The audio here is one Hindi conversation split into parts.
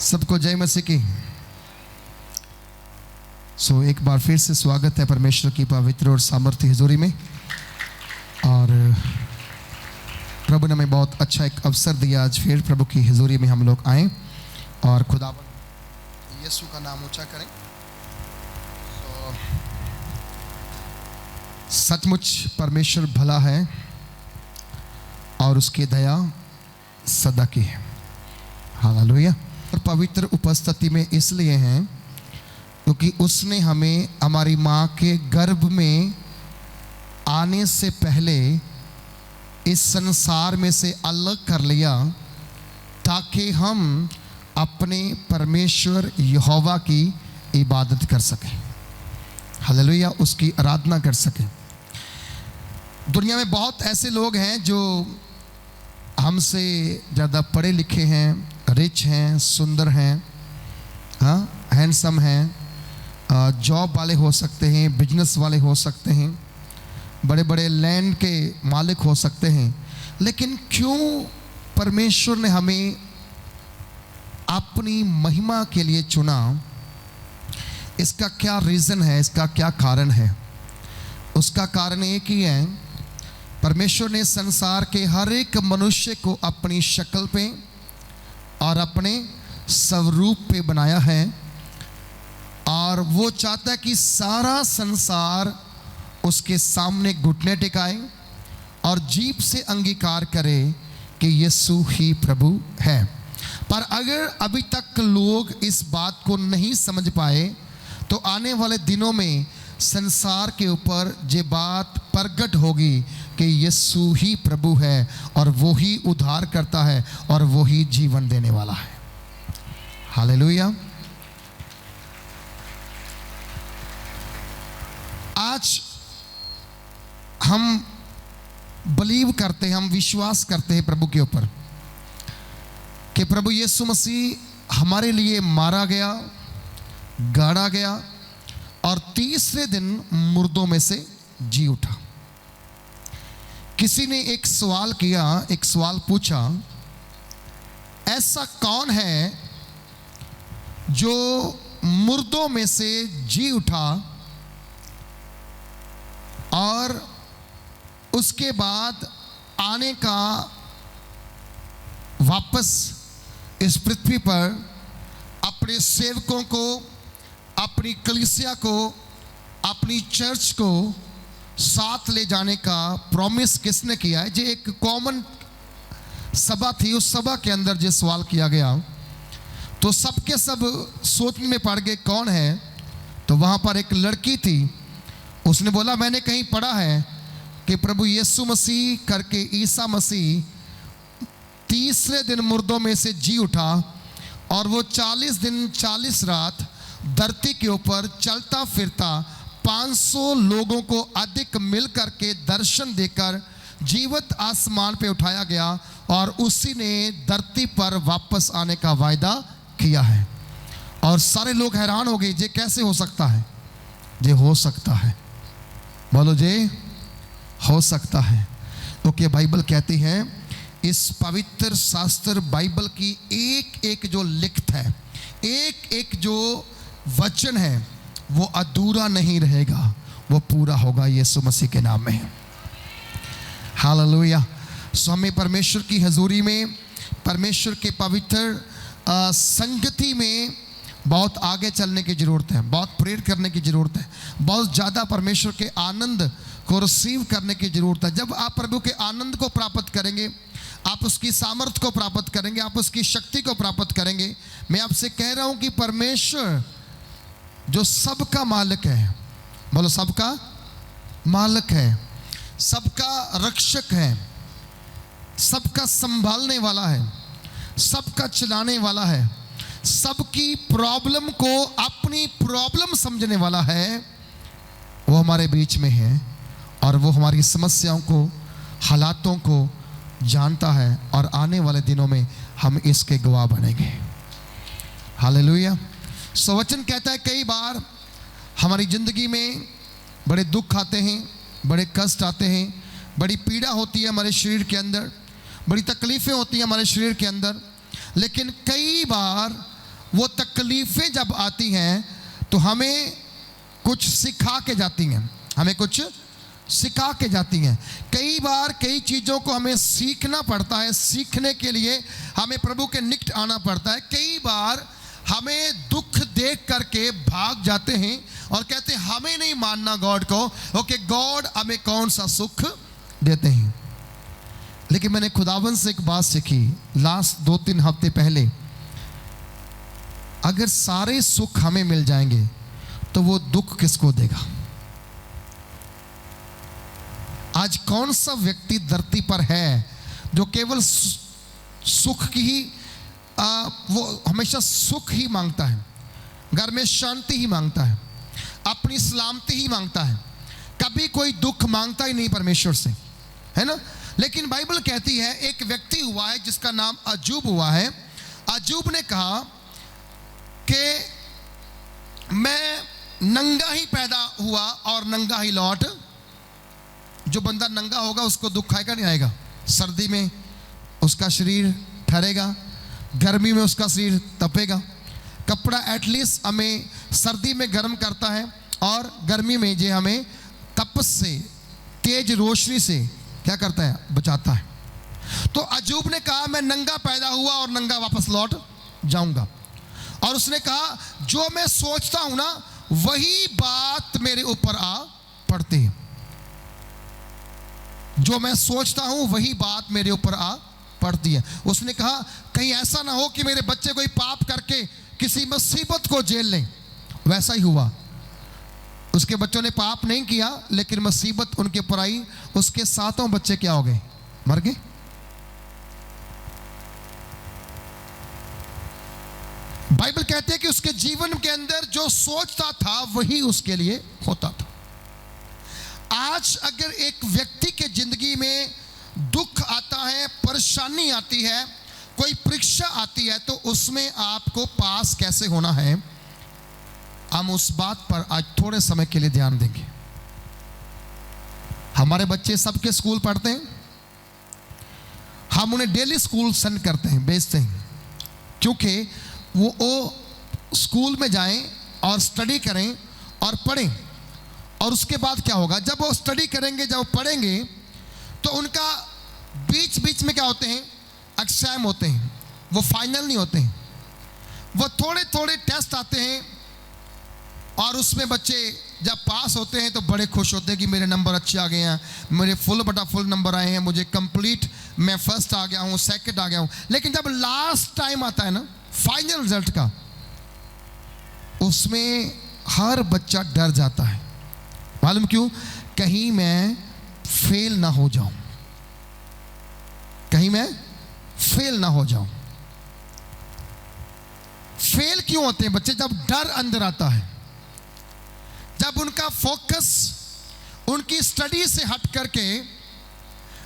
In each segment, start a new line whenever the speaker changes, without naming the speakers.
सबको जय मसीह की। एक बार फिर से स्वागत है परमेश्वर की पवित्र और सामर्थ्य हुजूरी में। और प्रभु ने हमें बहुत अच्छा एक अवसर दिया, आज फिर प्रभु की हुजूरी में हम लोग आए और खुदावंद यीशु का नाम ऊंचा करें। सचमुच परमेश्वर भला है और उसकी दया सदा की है। हालेलुया। और पवित्र उपस्थिति में इसलिए हैं क्योंकि उसने हमें हमारी माँ के गर्भ में आने से पहले इस संसार में से अलग कर लिया, ताकि हम अपने परमेश्वर यहोवा की इबादत कर सकें। हालेलुया, उसकी आराधना कर सकें। दुनिया में बहुत ऐसे लोग हैं जो हमसे ज़्यादा पढ़े लिखे हैं, रिच हैं, सुंदर हैं, हाँ, हैंडसम हैं, जॉब वाले हो सकते हैं, बिजनेस वाले हो सकते हैं, बड़े बड़े लैंड के मालिक हो सकते हैं, लेकिन क्यों परमेश्वर ने हमें अपनी महिमा के लिए चुना? इसका क्या रीज़न है, इसका क्या कारण है? उसका कारण एक ही है, परमेश्वर ने संसार के हर एक मनुष्य को अपनी शक्ल पे और अपने स्वरूप पे बनाया है, और वो चाहता है कि सारा संसार उसके सामने घुटने टिकाए और जीभ से अंगीकार करे कि यीशु ही प्रभु है। पर अगर अभी तक लोग इस बात को नहीं समझ पाए, तो आने वाले दिनों में संसार के ऊपर ये बात प्रकट होगी कि यीशु ही प्रभु है और वो ही उद्धार करता है और वो ही जीवन देने वाला है। हालेलुया। आज हम बिलीव करते हैं, हम विश्वास करते हैं प्रभु के ऊपर कि प्रभु यीशु मसीह हमारे लिए मारा गया, गाड़ा गया और तीसरे दिन मुर्दों में से जी उठा। किसी ने एक सवाल किया, एक सवाल पूछा, ऐसा कौन है जो मुर्दों में से जी उठा और उसके बाद आने का वापस इस पृथ्वी पर अपने सेवकों को, अपनी कलीसिया को, अपनी चर्च को साथ ले जाने का प्रॉमिस किसने किया है? जो एक कॉमन सभा थी, उस सभा के अंदर जो सवाल किया गया तो सबके सब सोचने में पड़ गए कौन है। तो वहाँ पर एक लड़की थी, उसने बोला मैंने कहीं पढ़ा है कि प्रभु यीशु मसीह करके ईसा मसीह तीसरे दिन मुर्दों में से जी उठा और वो 40 दिन 40 रात धरती के ऊपर चलता फिरता 500 लोगों को अधिक मिल करके दर्शन देकर जीवित आसमान पे उठाया गया और उसी ने धरती पर वापस आने का वायदा किया है। और सारे लोग हैरान हो गए, ये कैसे हो सकता है? ये हो सकता है, बोलो जे हो सकता है, क्योंकि बाइबल कहती है, इस पवित्र शास्त्र बाइबल की एक एक जो लिखत है, एक एक जो वचन है, वो अधूरा नहीं रहेगा, वो पूरा होगा यीशु मसीह के नाम में। हालेलुया। सो हमें परमेश्वर की हजूरी में, परमेश्वर के पवित्र संगति में बहुत आगे चलने की ज़रूरत है, बहुत प्रेयर करने की ज़रूरत है, बहुत ज़्यादा परमेश्वर के आनंद को रिसीव करने की ज़रूरत है। जब आप प्रभु के आनंद को प्राप्त करेंगे, आप उसकी सामर्थ्य को प्राप्त करेंगे, आप उसकी शक्ति को प्राप्त करेंगे। मैं आपसे कह रहा हूँ कि परमेश्वर जो सबका मालिक है, बोलो सबका मालिक है, सबका रक्षक है, सबका संभालने वाला है, सबका चलाने वाला है, सबकी प्रॉब्लम को अपनी प्रॉब्लम समझने वाला है, वो हमारे बीच में है और वो हमारी समस्याओं को, हालातों को जानता है और आने वाले दिनों में हम इसके गवाह बनेंगे। हालेलुया। सो वचन कहता है, कई बार हमारी ज़िंदगी में बड़े दुख आते हैं, बड़े कष्ट आते हैं, बड़ी पीड़ा होती है हमारे शरीर के अंदर, बड़ी तकलीफ़ें होती हैं हमारे शरीर के अंदर, लेकिन कई बार वो तकलीफ़ें जब आती हैं तो हमें कुछ सिखा के जाती हैं, हमें कुछ सिखा के जाती हैं। कई बार कई चीज़ों को हमें सीखना पड़ता है, सीखने के लिए हमें प्रभु के निकट आना पड़ता है। कई बार हमें दुख देख करके भाग जाते हैं और कहते हैं हमें नहीं मानना गॉड को, ओके गॉड हमें कौन सा सुख देते हैं। लेकिन मैंने खुदावन से एक बात सीखी लास्ट 2-3 हफ्ते पहले, अगर सारे सुख हमें मिल जाएंगे तो वो दुख किसको देगा? आज कौन सा व्यक्ति धरती पर है जो केवल सुख की ही वो हमेशा सुख ही मांगता है, घर में शांति ही मांगता है, अपनी सलामती ही मांगता है, कभी कोई दुख मांगता ही नहीं परमेश्वर से, है ना? लेकिन बाइबल कहती है एक व्यक्ति हुआ है जिसका नाम अजूब हुआ है। अजूब ने कहा कि मैं नंगा ही पैदा हुआ और नंगा ही लौट। जो बंदा नंगा होगा उसको दुख आएगा नहीं आएगा? सर्दी में उसका शरीर ठहरेगा, गर्मी में उसका शरीर तपेगा। कपड़ा एटलीस्ट हमें सर्दी में गर्म करता है और गर्मी में जो हमें तपस से, तेज रोशनी से क्या करता है? बचाता है। तो अजूब ने कहा मैं नंगा पैदा हुआ और नंगा वापस लौट जाऊंगा। और उसने कहा जो मैं सोचता हूं ना वही बात मेरे ऊपर आ पड़ती है, जो मैं सोचता हूं वही बात मेरे ऊपर आ पड़ती है। उसने कहा कहीं ऐसा ना हो कि मेरे बच्चे कोई पाप करके किसी मुसीबत को झेल लें। वैसा ही हुआ, उसके बच्चों ने पाप नहीं किया लेकिन मुसीबत उनके ऊपर आई, उसके 7 बच्चे क्या हो गए? मर गए। बाइबल कहती है कि उसके जीवन के अंदर जो सोचता था वही उसके लिए होता था। आज अगर एक व्यक्ति के जिंदगी में दुख आता है, परेशानी आती है, कोई परीक्षा आती है, तो उसमें आपको पास कैसे होना है, हम उस बात पर आज थोड़े समय के लिए ध्यान देंगे। हमारे बच्चे सबके स्कूल पढ़ते हैं, हम उन्हें डेली स्कूल सेंड करते हैं, भेजते हैं, क्योंकि वो स्कूल में जाएं और स्टडी करें और पढ़ें। और उसके बाद क्या होगा? जब वो स्टडी करेंगे, जब वो पढ़ेंगे, तो उनका बीच बीच में क्या होते हैं? एग्जाम होते हैं, वो फाइनल नहीं होते हैं, वो थोड़े थोड़े टेस्ट आते हैं। और उसमें बच्चे जब पास होते हैं तो बड़े खुश होते हैं कि मेरे नंबर अच्छे आ गए हैं, मेरे फुल नंबर आए हैं, मुझे कंप्लीट, मैं फर्स्ट आ गया हूँ, सेकंड आ गया हूँ। लेकिन जब लास्ट टाइम आता है ना फाइनल रिजल्ट का, उसमें हर बच्चा डर जाता है। मालूम क्यों? कहीं मैं फेल ना हो जाऊं, कहीं मैं फेल ना हो जाऊं। फेल क्यों होते हैं बच्चे? जब डर अंदर आता है, जब उनका फोकस उनकी स्टडी से हट करके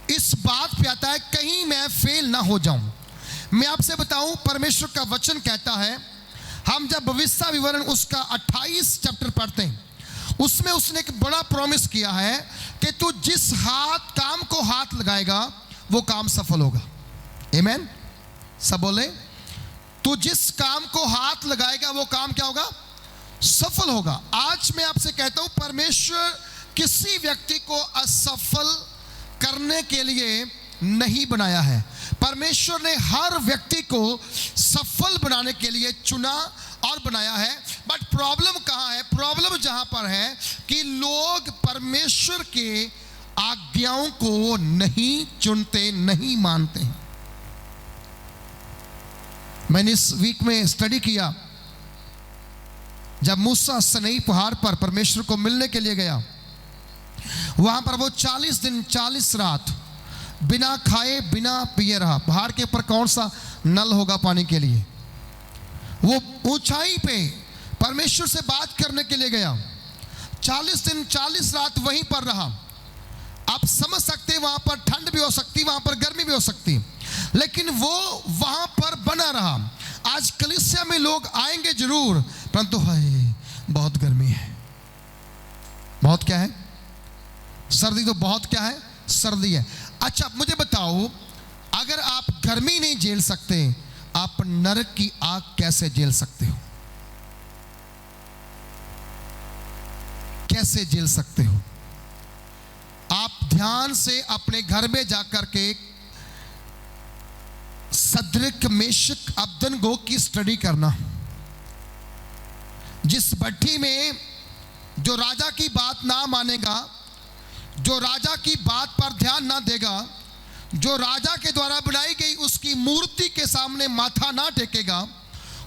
इस बात पे आता है कहीं मैं फेल ना हो जाऊं। मैं आपसे बताऊं, परमेश्वर का वचन कहता है, हम जब भविष्य विवरण उसका 28 चैप्टर पढ़ते हैं, उसमें उसने एक बड़ा प्रॉमिस किया है कि तू जिस काम को हाथ लगाएगा वो काम सफल होगा। आमीन। सब बोले, तू जिस काम को हाथ लगाएगा वो काम क्या होगा? सफल होगा। आज मैं आपसे कहता हूं, परमेश्वर किसी व्यक्ति को असफल करने के लिए नहीं बनाया है। परमेश्वर ने हर व्यक्ति को सफल बनाने के लिए चुना और बनाया है। बट प्रॉब्लम कहाँ है? प्रॉब्लम जहां पर है कि लोग परमेश्वर के आज्ञाओं को नहीं चुनते, नहीं मानते हैं। मैंने इस वीक में स्टडी किया, जब मूसा सनई पहाड़ पर परमेश्वर को मिलने के लिए गया, वहां पर वो 40 दिन 40 रात बिना खाए बिना पिए रहा। पहाड़ के ऊपर कौन सा नल होगा पानी के लिए? वो ऊंचाई पे परमेश्वर से बात करने के लिए गया, 40 दिन 40 रात वहीं पर रहा। आप समझ सकते हैं, वहां पर ठंड भी हो सकती, वहां पर गर्मी भी हो सकती, लेकिन वो वहां पर बना रहा। आज कलीसिया में लोग आएंगे जरूर, परंतु हाय बहुत गर्मी है, बहुत क्या है? सर्दी। तो बहुत क्या है? सर्दी है। अच्छा मुझे बताओ, अगर आप गर्मी नहीं झेल सकते, आप नरक की आग कैसे झेल सकते हो? कैसे झेल सकते हो? आप ध्यान से अपने घर में जाकर के सदरक मेशक अबदनगो की स्टडी करना। जिस भट्टी में जो राजा की बात ना मानेगा, जो राजा की बात पर ध्यान ना देगा, जो राजा के द्वारा बनाई गई उसकी मूर्ति के सामने माथा ना टेकेगा,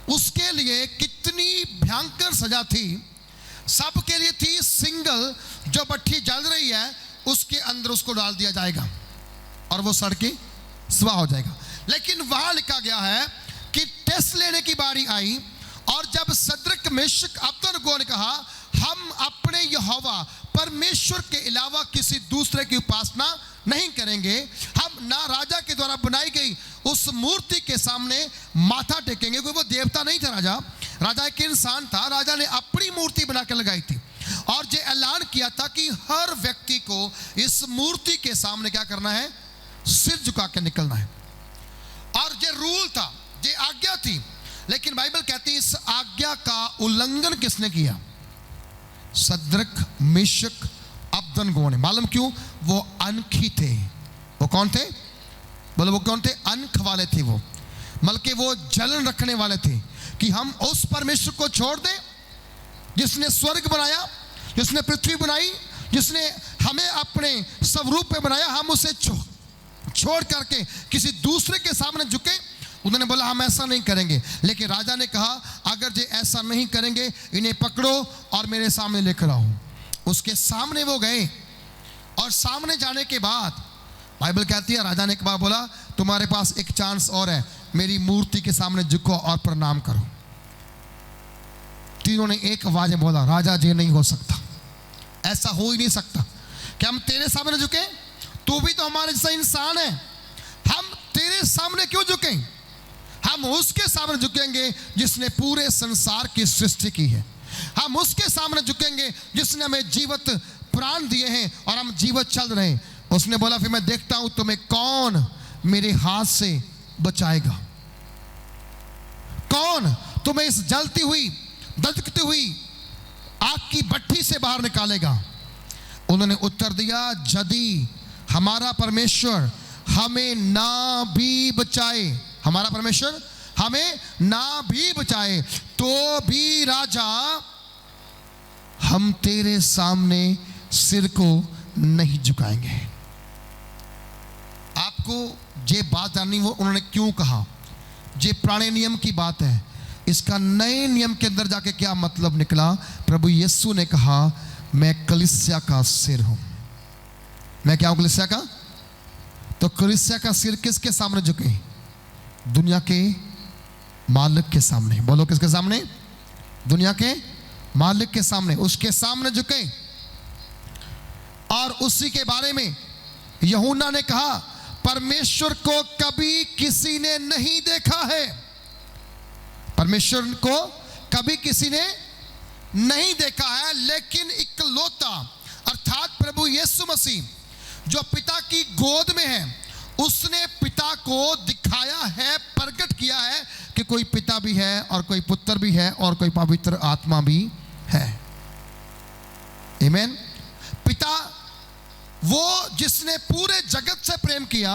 उसके लिए कितनी भयंकर सजा थी। सबके लिए थी सिंगल, जो भट्टी जल रही है उसके अंदर उसको डाल दिया जाएगा और वो सड़ के स्वाह हो जाएगा। लेकिन वहां लिखा गया है कि टेस्ट लेने की बारी आई और जब सदरक मेशक अबदनगो ने कहा हम अपने यहोवा परमेश्वर के अलावा किसी दूसरे की उपासना नहीं करेंगे, हम ना राजा के द्वारा बनाई गई उस मूर्ति के सामने माथा टेकेंगे, क्योंकि वो देवता नहीं था। राजा एक इंसान था। राजा ने अपनी मूर्ति बना के लगाई थी और ये ऐलान किया था कि हर व्यक्ति को इस मूर्ति के सामने क्या करना है? सिर झुका के निकलना है। और ये रूल था, ये आज्ञा थी। लेकिन बाइबल कहती है इस आज्ञा का उल्लंघन किसने किया? सदरक मेशक अबदनगो ने। मालूम क्यों? वो अनखी थे। वो कौन थे? बोलो वो कौन थे? अनख वाले थे वो, बल्कि वो जलन रखने वाले थे कि हम उस परमेश्वर को छोड़ दें जिसने स्वर्ग बनाया, जिसने पृथ्वी बनाई, जिसने हमें अपने स्वरूप में बनाया, हम उसे छोड़ करके किसी दूसरे के सामने झुके। उन्होंने बोला हम ऐसा नहीं करेंगे। लेकिन राजा ने कहा अगर ये ऐसा नहीं करेंगे, इन्हें पकड़ो और मेरे सामने लेकर आओ। उसके सामने वो गए और सामने जाने के बाद बाइबल कहती है राजा ने एक बार बोला तुम्हारे पास एक चांस और है, मेरी मूर्ति के सामने झुको और प्रणाम करो। तीनों ने एक आवाज में बोला राजा जी नहीं हो सकता, ऐसा हो ही नहीं सकता कि हम तेरे सामने झुके, तू भी तो हमारे जैसा इंसान है, हम तेरे सामने क्यों झुकें? हम उसके सामने झुकेंगे जिसने पूरे संसार की सृष्टि की है। हम उसके सामने झुकेंगे जिसने हमें जीवित प्राण दिए हैं और हम जीवित चल रहे हैं। उसने बोला फिर मैं देखता हूं तुम्हें कौन मेरे हाथ से बचाएगा, कौन तुम्हें इस जलती हुई दधकती हुई आग की भट्टी से बाहर निकालेगा। उन्होंने उत्तर दिया यदि हमारा परमेश्वर हमें ना भी बचाए, हमारा परमेश्वर हमें ना भी बचाए तो भी राजा हम तेरे सामने सिर को नहीं झुकाएंगे। आपको ये बात जाननी वो उन्होंने क्यों कहा, ये पुराने नियम की बात है। इसका नए नियम के अंदर जाके क्या मतलब निकला? प्रभु यीशु ने कहा मैं कलीसिया का सिर हूं। मैं क्या हूं? कलीसिया का। तो कलीसिया का सिर किसके सामने झुके? दुनिया के मालिक के सामने। बोलो किसके सामने? दुनिया के मालिक के सामने, उसके सामने झुके। और उसी के बारे में यूहन्ना ने कहा परमेश्वर को कभी किसी ने नहीं देखा है, परमेश्वर को कभी किसी ने नहीं देखा है, लेकिन इकलौता अर्थात प्रभु यीशु मसीह जो पिता की गोद में है उसने पिता को दिखाया है, प्रकट किया है कि कोई पिता भी है और कोई पुत्र भी है और कोई पवित्र आत्मा भी है। आमीन। पिता वो जिसने पूरे जगत से प्रेम किया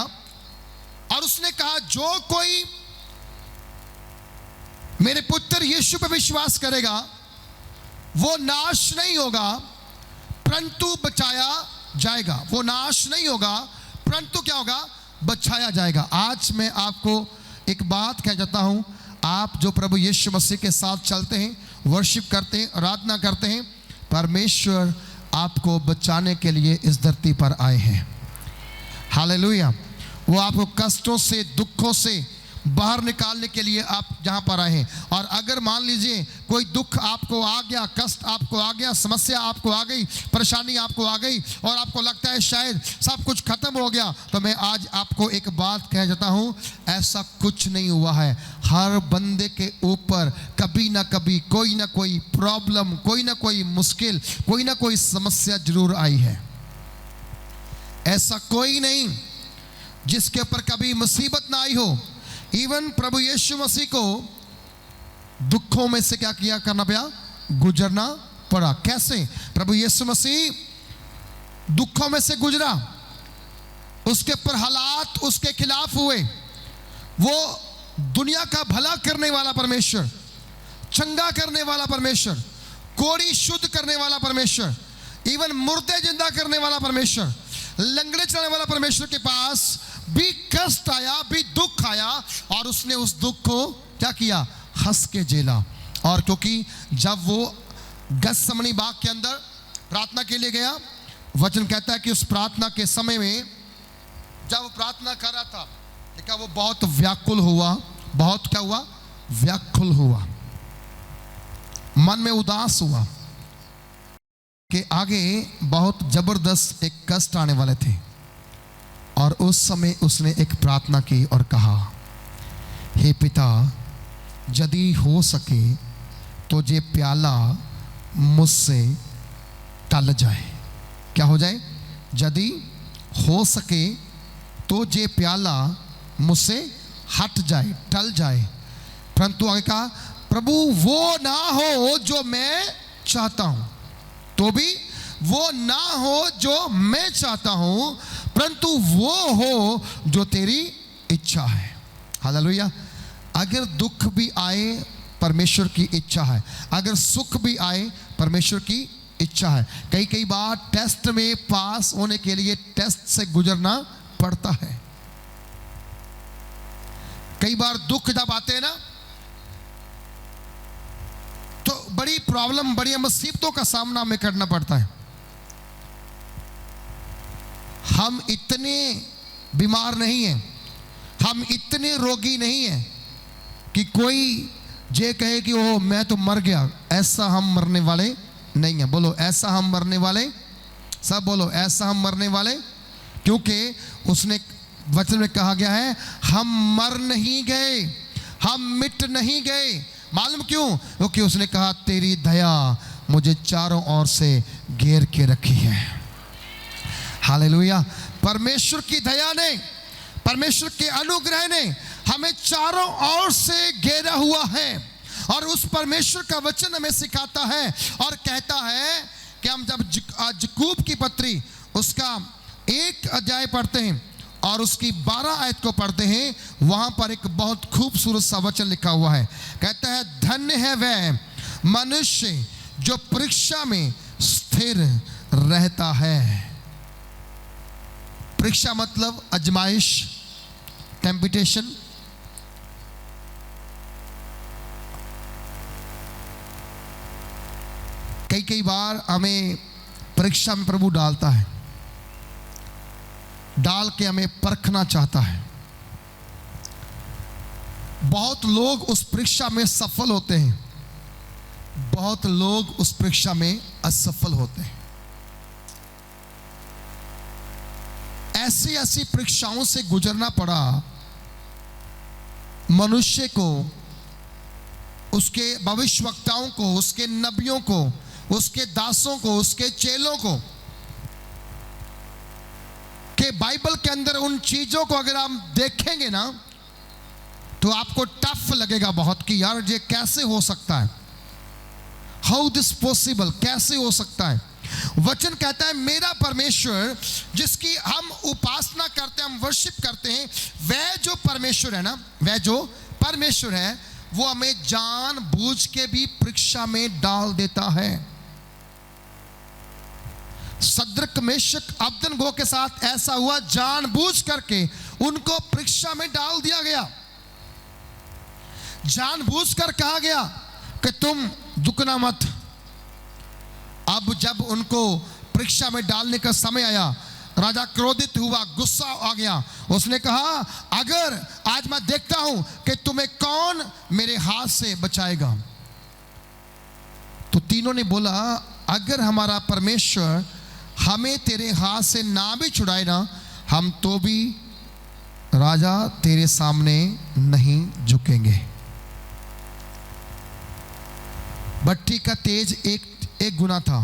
और उसने कहा जो कोई मेरे पुत्र यीशु पर विश्वास करेगा वो नाश नहीं होगा परंतु बचाया जाएगा। वो नाश नहीं होगा परंतु क्या होगा? बचाया जाएगा। आज मैं आपको एक बात कह जाता हूं, आप जो प्रभु यीशु मसीह के साथ चलते हैं, वर्शिप करते हैं, आराधना करते हैं, परमेश्वर आपको बचाने के लिए इस धरती पर आए हैं। हालेलुया। वो आपको कष्टों से, दुखों से बाहर निकालने के लिए आप जहां पर आए हैं। और अगर मान लीजिए कोई दुख आपको आ गया, कष्ट आपको आ गया, समस्या आपको आ गई, परेशानी आपको आ गई और आपको लगता है शायद सब कुछ खत्म हो गया, तो मैं आज आपको एक बात कह जाता हूं, ऐसा कुछ नहीं हुआ है। हर बंदे के ऊपर कभी ना कभी कोई ना कोई प्रॉब्लम, कोई ना कोई मुश्किल, कोई ना कोई समस्या जरूर आई है। ऐसा कोई नहीं जिसके ऊपर कभी मुसीबत ना आई हो, इवन प्रभु यीशु मसीह को दुखों में से क्या किया करना पड़ा, गुजरना पड़ा। कैसे प्रभु यीशु मसीह दुखों में से गुजरा, उसके ऊपर हालात उसके खिलाफ हुए। वो दुनिया का भला करने वाला परमेश्वर, चंगा करने वाला परमेश्वर, कोड़ी शुद्ध करने वाला परमेश्वर, इवन मुर्दे जिंदा करने वाला परमेश्वर, लंगड़े चलाने वाला परमेश्वर के पास भी कष्ट आया, भी दुख आया, और उसने उस दुख को क्या किया, हंस के झेला। और क्योंकि जब वो गत्सेमनी बाग के अंदर प्रार्थना के लिए गया, वचन कहता है कि उस प्रार्थना के समय में जब वो प्रार्थना कर रहा था, देखा वो बहुत व्याकुल हुआ, बहुत क्या हुआ, व्याकुल हुआ, मन में उदास हुआ कि आगे बहुत जबरदस्त एक कष्ट आने वाले थे। और उस समय उसने एक प्रार्थना की और कहा, हे पिता, यदि हो सके तो ये प्याला मुझसे टल जाए। क्या हो जाए, यदि हो सके तो ये प्याला मुझसे हट जाए, टल जाए। परंतु आगे कहा, प्रभु वो ना हो जो मैं चाहता हूं, तो भी वो ना हो जो मैं चाहता हूं, परंतु वो हो जो तेरी इच्छा है। हालेलुया। अगर दुख भी आए परमेश्वर की इच्छा है, अगर सुख भी आए परमेश्वर की इच्छा है। कई बार टेस्ट में पास होने के लिए टेस्ट से गुजरना पड़ता है। कई बार दुख जब आते हैं ना, तो बड़ी प्रॉब्लम, बड़ी मुसीबतों का सामना हमें करना पड़ता है। हम इतने बीमार नहीं हैं, हम इतने रोगी नहीं हैं कि कोई ये कहे कि ओ मैं तो मर गया। ऐसा हम मरने वाले नहीं हैं। बोलो, ऐसा हम मरने वाले, सब बोलो, ऐसा हम मरने वाले। क्योंकि उसने वचन में कहा गया है, हम मर नहीं गए, हम मिट नहीं गए। मालूम क्यों? क्योंकि उसने कहा, तेरी दया मुझे चारों ओर से घेर के रखी है। हालेलुया। परमेश्वर की दया ने, परमेश्वर के अनुग्रह ने हमें चारों ओर से घेरा हुआ है। और उस परमेश्वर का वचन हमें सिखाता है और कहता है कि हम जब याकूब की पत्री उसका 1 अध्याय पढ़ते हैं और उसकी 12 आयत को पढ़ते हैं, वहां पर एक बहुत खूबसूरत सा वचन लिखा हुआ है। कहता है, धन्य है वह मनुष्य जो परीक्षा में स्थिर रहता है। परीक्षा मतलब आजमाइश, टेम्पटेशन। कई बार हमें परीक्षा में प्रभु डालता है, डाल के हमें परखना चाहता है। बहुत लोग उस परीक्षा में सफल होते हैं, बहुत लोग उस परीक्षा में असफल होते हैं। ऐसी परीक्षाओं से गुजरना पड़ा मनुष्य को, उसके भविष्यवक्ताओं को, उसके नबियों को, उसके दासों को, उसके चेलों को, कि बाइबल के अंदर उन चीजों को अगर हम देखेंगे ना, तो आपको टफ लगेगा बहुत कि यार ये कैसे हो सकता है, हाउ दिस पॉसिबल, कैसे हो सकता है। वचन कहता है, मेरा परमेश्वर जिसकी हम उपासना करते हैं, हम वर्शिप करते हैं, वह जो परमेश्वर है ना, वह जो परमेश्वर है, वो हमें जानबूझ के भी परीक्षा में डाल देता है। सद्रक, मेशक, अबदनगो के साथ ऐसा हुआ, जानबूझ करके उनको परीक्षा में डाल दिया गया। जानबूझ कर कहा गया कि तुम दुखना मत। अब जब उनको परीक्षा में डालने का समय आया, राजा क्रोधित हुआ, गुस्सा आ गया। उसने कहा, अगर आज मैं देखता हूं कि तुम्हें कौन मेरे हाथ से बचाएगा। तो तीनों ने बोला, अगर हमारा परमेश्वर हमें तेरे हाथ से ना भी छुड़ाए ना, हम तो भी राजा तेरे सामने नहीं झुकेंगे। भट्टी का तेज एक गुना था,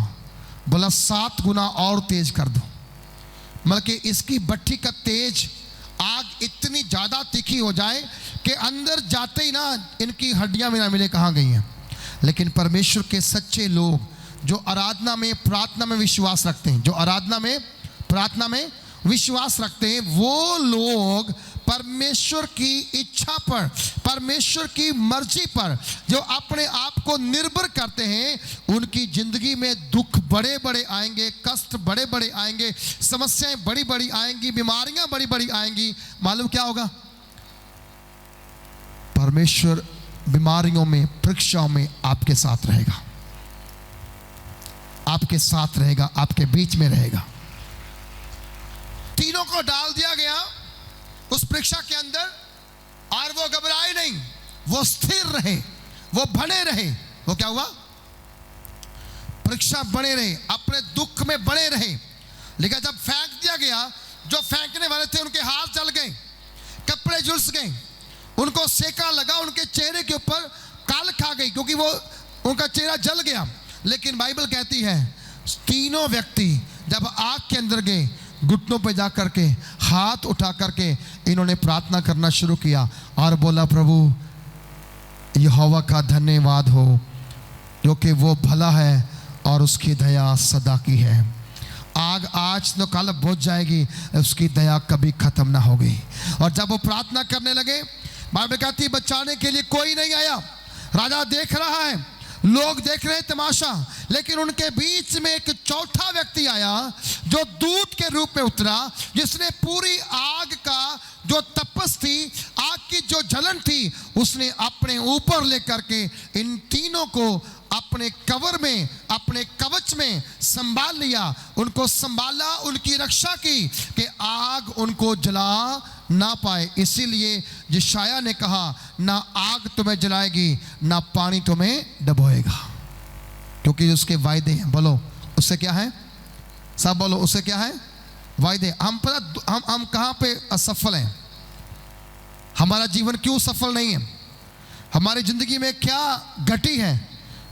बोला 7 गुना और तेज कर दो। मतलब कि इसकी भट्टी का तेज, आग इतनी ज्यादा तीखी हो जाए कि अंदर जाते ही ना इनकी हड्डियां भी ना मिले कहाँ गई हैं। लेकिन परमेश्वर के सच्चे लोग जो आराधना में प्रार्थना में विश्वास रखते हैं, जो आराधना में प्रार्थना में विश्वास रखते हैं, वो लोग परमेश्वर की इच्छा पर, परमेश्वर की मर्जी पर जो अपने आप को निर्भर करते हैं, उनकी जिंदगी में दुख बड़े बड़े आएंगे, कष्ट बड़े बड़े आएंगे, समस्याएं बड़ी बड़ी आएंगी, बीमारियां बड़ी बड़ी आएंगी। मालूम क्या होगा? परमेश्वर बीमारियों में, परीक्षाओं में आपके साथ रहेगा, आपके साथ रहेगा, आपके बीच में रहेगा। तीनों को डाल दिया गया उस परीक्षा के अंदर और वो घबराए नहीं, वो स्थिर रहे, वो बने रहे। वो क्या हुआ? परीक्षा बने रहे, अपने दुख में बने रहे। लेकिन जब फेंक दिया गया, जो फेंकने वाले थे उनके हाथ जल गए, कपड़े झुलस गए, उनको सेका लगा, उनके चेहरे के ऊपर काल खा गई क्योंकि वो उनका चेहरा जल गया। लेकिन बाइबल कहती है तीनों व्यक्ति जब आग के अंदर गए, घुटनों पे जा करके हाथ उठा करके इन्होंने प्रार्थना करना शुरू किया और बोला, प्रभु यहोवा का धन्यवाद हो क्योंकि वो भला है और उसकी दया सदा की है। आग आज न कल बुझ जाएगी, उसकी दया कभी खत्म ना होगी। और जब वो प्रार्थना करने लगे, बाइबल कहती है बचाने के लिए कोई नहीं आया। राजा देख रहा है, लोग देख रहे हैं तमाशा, लेकिन उनके बीच में एक चौथा व्यक्ति आया जो दूत के रूप में उतरा, जिसने पूरी आग का जो तपस थी, आग की जो जलन थी, उसने अपने ऊपर लेकर के इन तीनों को अपने कवर में, अपने कवच में संभाल लिया, उनको संभाला, उनकी रक्षा की कि आग उनको जला ना पाए। इसीलिए यशायाह ने कहा, ना आग तुम्हें जलाएगी, ना पानी तुम्हें डुबोएगा, क्योंकि उसके वायदे हैं। बोलो उससे क्या है? सब बोलो उससे क्या है? वायदे। हम पता हम कहाँ पे असफल हैं? हमारा जीवन क्यों सफल नहीं है? हमारी जिंदगी में क्या घटी है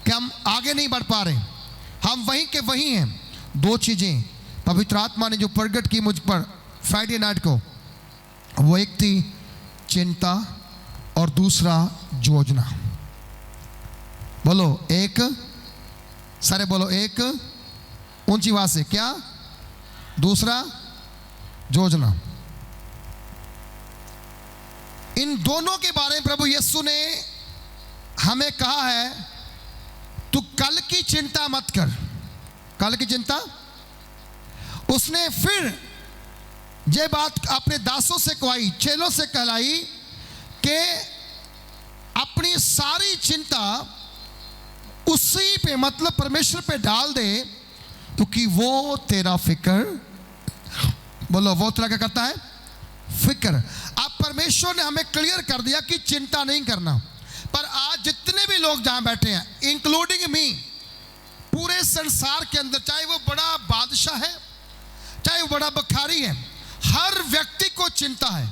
कि हम आगे नहीं बढ़ पा रहे? हम वहीं के वहीं हैं। दो चीजें पवित्र आत्मा ने जो प्रकट की मुझ पर फ्राइडे नाइट को, वो एक थी चिंता और दूसरा योजना। बोलो एक, सारे बोलो एक, ऊंची आवाज से, क्या? दूसरा योजना। इन दोनों के बारे में प्रभु यीशु ने हमें कहा है, तू कल की चिंता मत कर। कल की चिंता। उसने फिर ये बात अपने दासों से कहलाई, चेलों से कहलाई कि अपनी सारी चिंता उसी पे, मतलब परमेश्वर पे डाल दे, क्योंकि वो तेरा फिक्र, बोलो वो तेरा क्या करता है? फिक्र। अब परमेश्वर ने हमें क्लियर कर दिया कि चिंता नहीं करना। पर आज जितने भी लोग जहां बैठे हैं, इंक्लूडिंग मी, पूरे संसार के अंदर, चाहे वो बड़ा बादशाह है, चाहे वो बड़ा भिखारी है, हर व्यक्ति को चिंता है।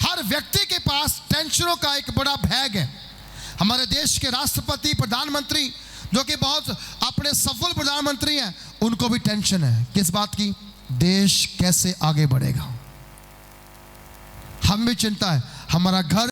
हर व्यक्ति के पास टेंशनों का एक बड़ा बैग है। हमारे देश के राष्ट्रपति, प्रधानमंत्री, जो कि बहुत अपने सफल प्रधानमंत्री हैं, उनको भी टेंशन है। किस बात की? देश कैसे आगे बढ़ेगा। हम भी चिंता है, हमारा घर